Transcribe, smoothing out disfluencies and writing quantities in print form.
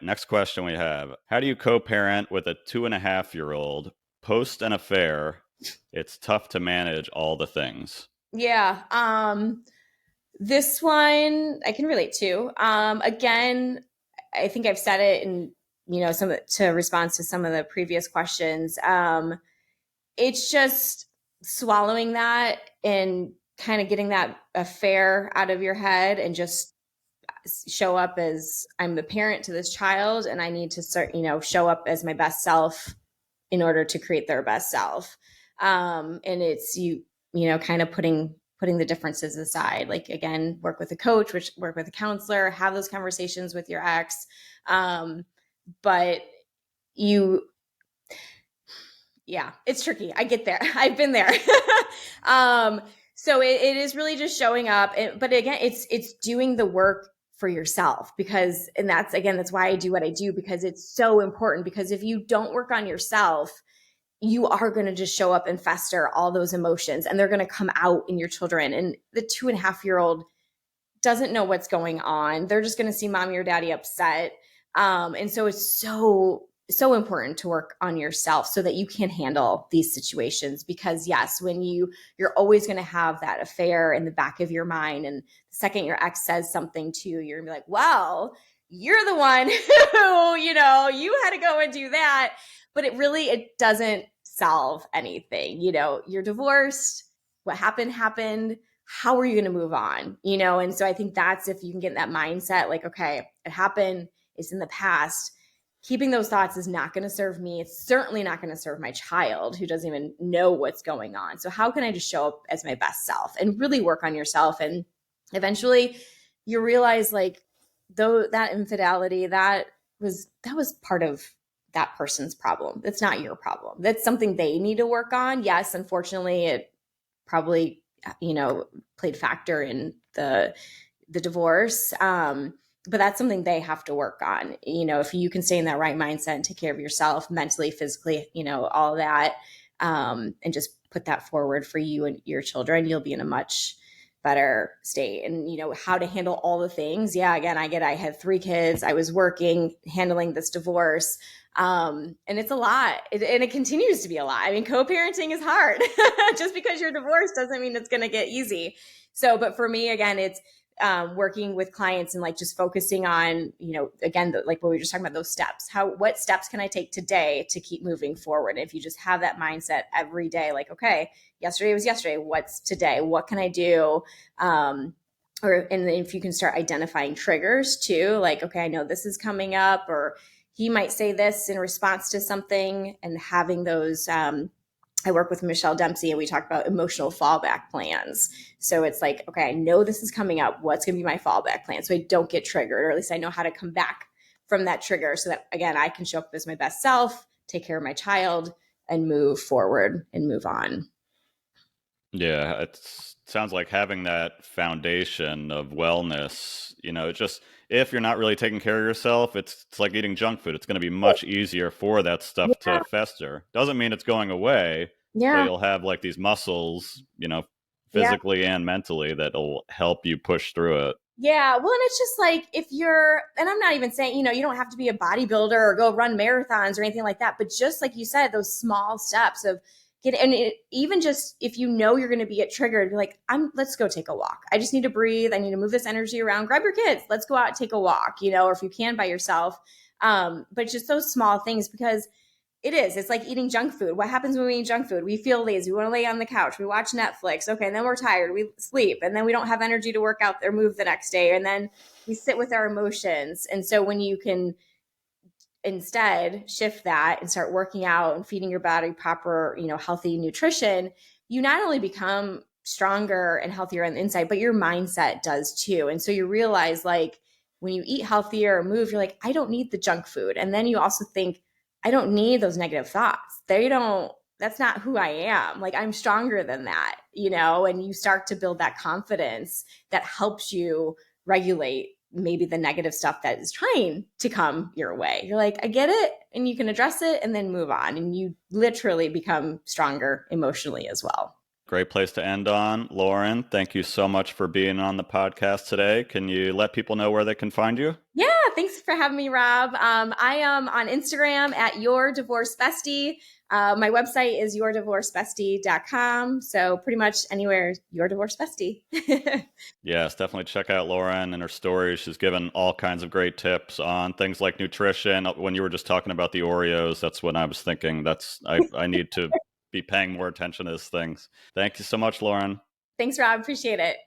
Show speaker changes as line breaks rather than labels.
next question we have. How do you co-parent with a 2.5-year-old post an affair? It's tough to manage all the things.
Yeah. This one I can relate to. Again, I think I've said it in, some to response to some of the previous questions. It's just swallowing that and kind of getting that affair out of your head and just show up as I'm the parent to this child and I need to start, show up as my best self in order to create their best self. And it's kind of putting the differences aside. Like again, work with a coach, which work with a counselor, have those conversations with your ex. But you yeah, it's tricky. I get there. I've been there. So it is really just showing up. But again, it's doing the work for yourself and that's why I do what I do, because it's so important. Because if you don't work on yourself, you are going to just show up and fester all those emotions and they're going to come out in your children. And the 2.5-year-old doesn't know what's going on. They're just going to see mommy or daddy upset. And so it's so important to work on yourself so that you can handle these situations. Because yes, when you're always going to have that affair in the back of your mind. And the second your ex says something to you, you're gonna be like, well, you're the one who, you had to go and do that. But it doesn't solve anything. You're divorced. What happened. How are you going to move on? And so I think that's if you can get in that mindset, like, okay, it happened. It's in the past. Keeping those thoughts is not going to serve me. It's certainly not going to serve my child who doesn't even know what's going on. So how can I just show up as my best self and really work on yourself? And eventually you realize, like, though that infidelity, that was part of that person's problem. It's not your problem. That's something they need to work on. Yes, unfortunately, it probably, played factor in the divorce. But that's something they have to work on. If you can stay in that right mindset and take care of yourself mentally, physically, all of that, and just put that forward for you and your children, you'll be in a much better state. And how to handle all the things. Yeah, again, I had 3 kids. I was working, handling this divorce. And it's a lot. And it continues to be a lot. I mean, co-parenting is hard. Just because you're divorced doesn't mean it's going to get easy. So, but for me, again, it's working with clients and like just focusing on, again, like what we were just talking about, those steps. What steps can I take today to keep moving forward? If you just have that mindset every day, like, okay, yesterday was yesterday. What's today? What can I do? And if you can start identifying triggers too, like, okay, I know this is coming up, or he might say this in response to something, and having those, I work with Michelle Dempsey and we talk about emotional fallback plans. So it's like, okay, I know this is coming up. What's going to be my fallback plan? So I don't get triggered, or at least I know how to come back from that trigger so that, again, I can show up as my best self, take care of my child, and move forward and move on.
Yeah, it sounds like having that foundation of wellness, just if you're not really taking care of yourself, it's like eating junk food. It's going to be much easier for that stuff
Yeah.
to fester. Doesn't mean it's going away, but
Yeah.
you'll have like these muscles,
Yeah.
physically and mentally that'll help you push through it.
Yeah, well, and it's just like if you're, and I'm not even saying, you don't have to be a bodybuilder or go run marathons or anything like that, but just like you said, those small steps of even just if you're going to get triggered, be like, let's go take a walk. I just need to breathe. I need to move this energy around. Grab your kids. Let's go out and take a walk, or if you can by yourself. But just those small things, because it's like eating junk food. What happens when we eat junk food? We feel lazy. We want to lay on the couch. We watch Netflix. Okay. And then we're tired. We sleep. And then we don't have energy to work out or move the next day. And then we sit with our emotions. And so when you can instead shift that and start working out and feeding your body proper, healthy nutrition, you not only become stronger and healthier on the inside, but your mindset does too. And so you realize, like, when you eat healthier or move, you're like, I don't need the junk food. And then you also think, I don't need those negative thoughts. That's not who I am. Like, I'm stronger than that, and you start to build that confidence that helps you regulate maybe the negative stuff that is trying to come your way. You're like, I get it. And you can address it and then move on. And you literally become stronger emotionally as well.
Great place to end on. Lauren, thank you so much for being on the podcast today. Can you let people know where they can find you?
Yeah, thanks for having me, Rob. I am on Instagram at Your Divorce Bestie. My website is yourdivorcebestie.com. So pretty much anywhere, Your Divorce Bestie.
Yes, definitely check out Lauren and her stories. She's given all kinds of great tips on things like nutrition. When you were just talking about the Oreos, that's when I was thinking I need to be paying more attention to these things. Thank you so much, Lauren.
Thanks, Rob. Appreciate it.